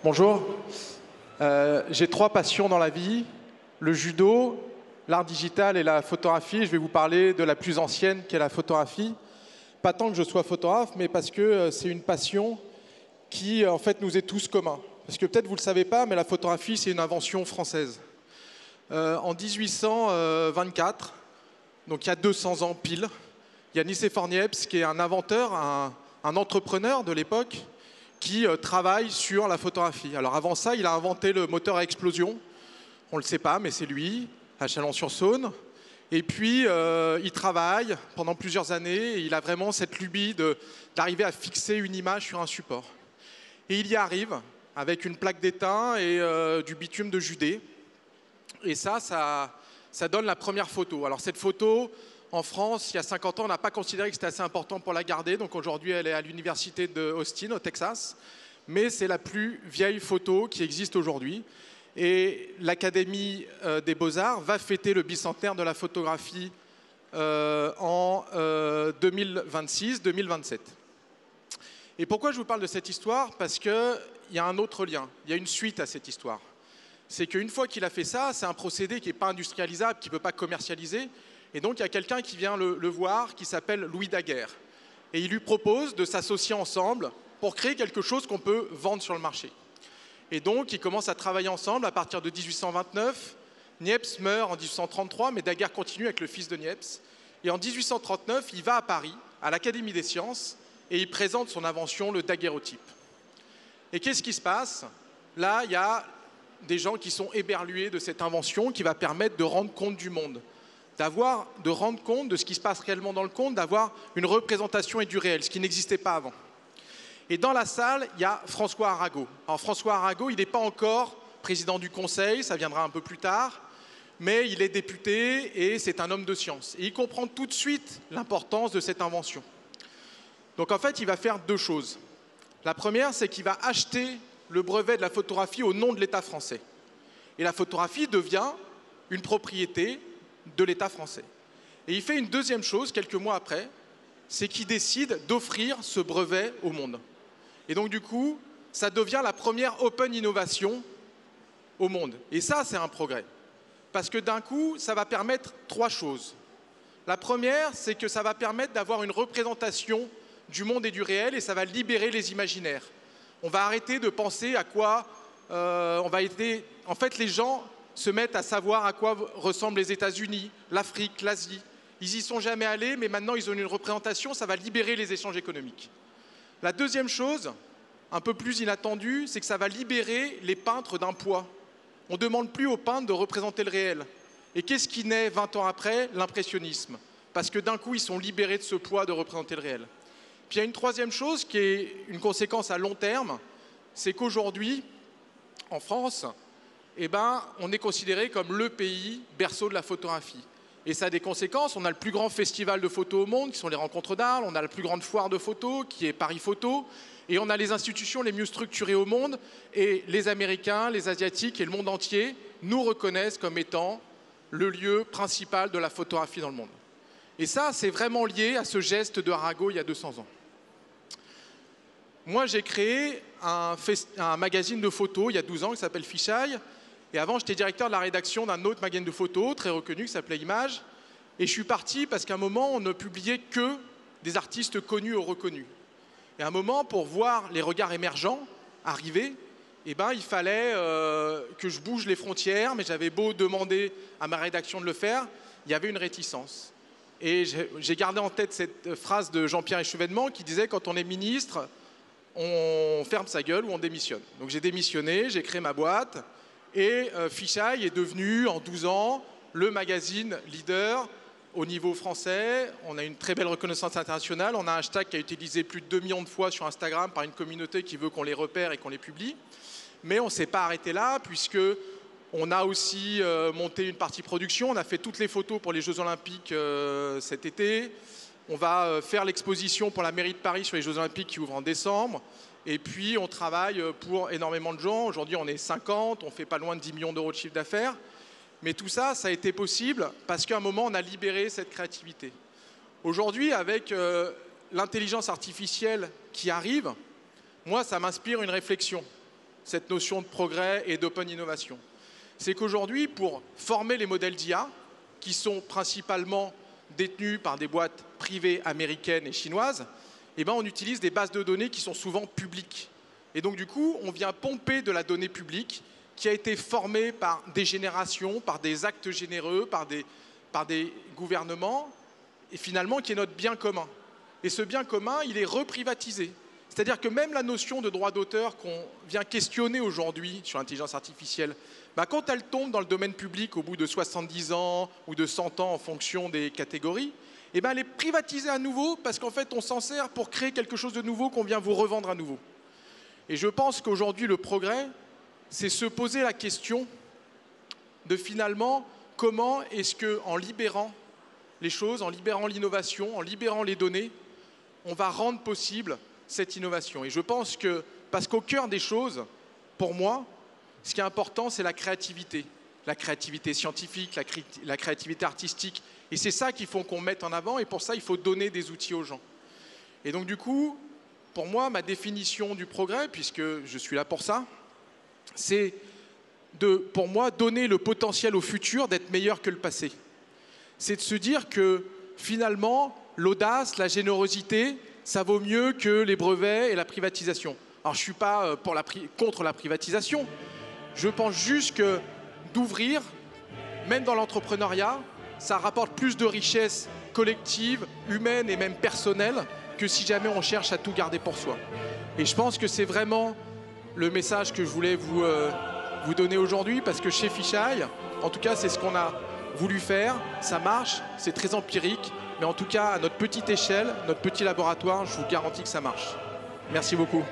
Bonjour. J'ai trois passions dans la vie, le judo, l'art digital et la photographie. Je vais vous parler de la plus ancienne qui est la photographie. Pas tant que je sois photographe, mais parce que c'est une passion qui en fait nous est tous commun. Parce que peut-être vous ne le savez pas, mais la photographie c'est une invention française. En 1824, donc il y a 200 ans pile, il y a Nicéphore Niepce qui est un inventeur, un entrepreneur de l'époque, qui travaille sur la photographie. Alors avant ça, il a inventé le moteur à explosion. On ne le sait pas, mais c'est lui, à Chalon-sur-Saône. Et puis, il travaille pendant plusieurs années et il a vraiment cette lubie d'arriver à fixer une image sur un support. Et il y arrive avec une plaque d'étain et du bitume de Judée. Et ça donne la première photo. Alors cette photo, en France, il y a 50 ans, on n'a pas considéré que c'était assez important pour la garder. Donc aujourd'hui, elle est à l'université de Austin, au Texas. Mais c'est la plus vieille photo qui existe aujourd'hui. Et l'Académie des Beaux-Arts va fêter le bicentenaire de la photographie en 2026-2027. Et pourquoi je vous parle de cette histoire? Parce qu'il y a un autre lien, il y a une suite à cette histoire. C'est qu'une fois qu'il a fait ça, c'est un procédé qui n'est pas industrialisable, qui ne peut pas commercialiser. Et donc il y a quelqu'un qui vient le voir, qui s'appelle Louis Daguerre. Et il lui propose de s'associer ensemble pour créer quelque chose qu'on peut vendre sur le marché. Et donc ils commencent à travailler ensemble à partir de 1829. Niepce meurt en 1833, mais Daguerre continue avec le fils de Niepce. Et en 1839, il va à Paris, à l'Académie des sciences, et il présente son invention, le daguerréotype. Et qu'est-ce qui se passe? Là, il y a des gens qui sont éberlués de cette invention qui va permettre de rendre compte du monde. De rendre compte de ce qui se passe réellement dans le monde, d'avoir une représentation et du réel, ce qui n'existait pas avant. Et dans la salle, il y a François Arago. Alors François Arago, il n'est pas encore président du Conseil, ça viendra un peu plus tard, mais il est député et c'est un homme de science. Et il comprend tout de suite l'importance de cette invention. Donc en fait, il va faire deux choses. La première, c'est qu'il va acheter le brevet de la photographie au nom de l'État français. Et la photographie devient une propriété de l'État français. Et il fait une deuxième chose, quelques mois après, c'est qu'il décide d'offrir ce brevet au monde. Et donc du coup, ça devient la première open innovation au monde. Et ça, c'est un progrès. Parce que d'un coup, ça va permettre trois choses. La première, c'est que ça va permettre d'avoir une représentation du monde et du réel et ça va libérer les imaginaires. On va arrêter de penser à quoi on va aider. En fait, les gens se mettent à savoir à quoi ressemblent les États-Unis, l'Afrique, l'Asie. Ils n'y sont jamais allés, mais maintenant ils ont une représentation, ça va libérer les échanges économiques. La deuxième chose, un peu plus inattendue, c'est que ça va libérer les peintres d'un poids. On ne demande plus aux peintres de représenter le réel. Et qu'est-ce qui naît 20 ans après? L'impressionnisme. Parce que d'un coup, ils sont libérés de ce poids de représenter le réel. Puis il y a une troisième chose qui est une conséquence à long terme, c'est qu'aujourd'hui, en France, on est considéré comme le pays berceau de la photographie. Et ça a des conséquences. On a le plus grand festival de photos au monde, qui sont les rencontres d'Arles. On a la plus grande foire de photos, qui est Paris Photo. Et on a les institutions les mieux structurées au monde. Et les Américains, les Asiatiques et le monde entier nous reconnaissent comme étant le lieu principal de la photographie dans le monde. Et ça, c'est vraiment lié à ce geste de Arago il y a 200 ans. Moi, j'ai créé un magazine de photos il y a 12 ans qui s'appelle Fisheye. Et avant, j'étais directeur de la rédaction d'un autre magazine de photos très reconnu qui s'appelait Image. Et je suis parti parce qu'à un moment, on ne publiait que des artistes connus ou reconnus. Et à un moment, pour voir les regards émergents arriver, il fallait que je bouge les frontières, mais j'avais beau demander à ma rédaction de le faire, il y avait une réticence. Et j'ai gardé en tête cette phrase de Jean-Pierre Échevènement qui disait « Quand on est ministre, on ferme sa gueule ou on démissionne ». Donc j'ai démissionné, j'ai créé ma boîte. Et Fisheye est devenu, en 12 ans, le magazine leader au niveau français. On a une très belle reconnaissance internationale. On a un hashtag qui a été utilisé plus de 2 millions de fois sur Instagram par une communauté qui veut qu'on les repère et qu'on les publie. Mais on ne s'est pas arrêté là, puisqu'on a aussi monté une partie production. On a fait toutes les photos pour les Jeux Olympiques cet été. On va faire l'exposition pour la mairie de Paris sur les Jeux Olympiques qui ouvrent en décembre. Et puis, on travaille pour énormément de gens. Aujourd'hui, on est 50, on fait pas loin de 10 millions d'euros de chiffre d'affaires. Mais tout ça, ça a été possible parce qu'à un moment, on a libéré cette créativité. Aujourd'hui, avec l'intelligence artificielle qui arrive, moi, ça m'inspire une réflexion. cette notion de progrès et d'open innovation. C'est qu'aujourd'hui, pour former les modèles d'IA, qui sont principalement détenus par des boîtes privées américaines et chinoises, eh ben, on utilise des bases de données qui sont souvent publiques. Et donc, du coup, on vient pomper de la donnée publique qui a été formée par des générations, par des actes généreux, par des gouvernements, et finalement, qui est notre bien commun. Et ce bien commun, il est reprivatisé. C'est-à-dire que même la notion de droit d'auteur qu'on vient questionner aujourd'hui sur l'intelligence artificielle, bah, quand elle tombe dans le domaine public au bout de 70 ans ou de 100 ans en fonction des catégories, eh ben, elle est privatisée à nouveau parce qu'en fait, on s'en sert pour créer quelque chose de nouveau qu'on vient vous revendre à nouveau. Et je pense qu'aujourd'hui, le progrès, c'est se poser la question de finalement comment est-ce qu'en libérant les choses, en libérant l'innovation, en libérant les données, on va rendre possible cette innovation. Et je pense que, parce qu'au cœur des choses, pour moi, ce qui est important, c'est la créativité scientifique, la créativité artistique. Et c'est ça qu'il faut qu'on mette en avant, et pour ça, il faut donner des outils aux gens. Et donc, du coup, pour moi, ma définition du progrès, puisque je suis là pour ça, c'est de, pour moi, donner le potentiel au futur d'être meilleur que le passé. C'est de se dire que, finalement, l'audace, la générosité, ça vaut mieux que les brevets et la privatisation. Alors, je ne suis pas contre la privatisation. Je pense juste que d'ouvrir, même dans l'entrepreneuriat, ça rapporte plus de richesse collective, humaine et même personnelle que si jamais on cherche à tout garder pour soi. Et je pense que c'est vraiment le message que je voulais vous donner aujourd'hui, parce que chez Fisheye, en tout cas, c'est ce qu'on a voulu faire. Ça marche, c'est très empirique, mais en tout cas, à notre petite échelle, notre petit laboratoire, je vous garantis que ça marche. Merci beaucoup.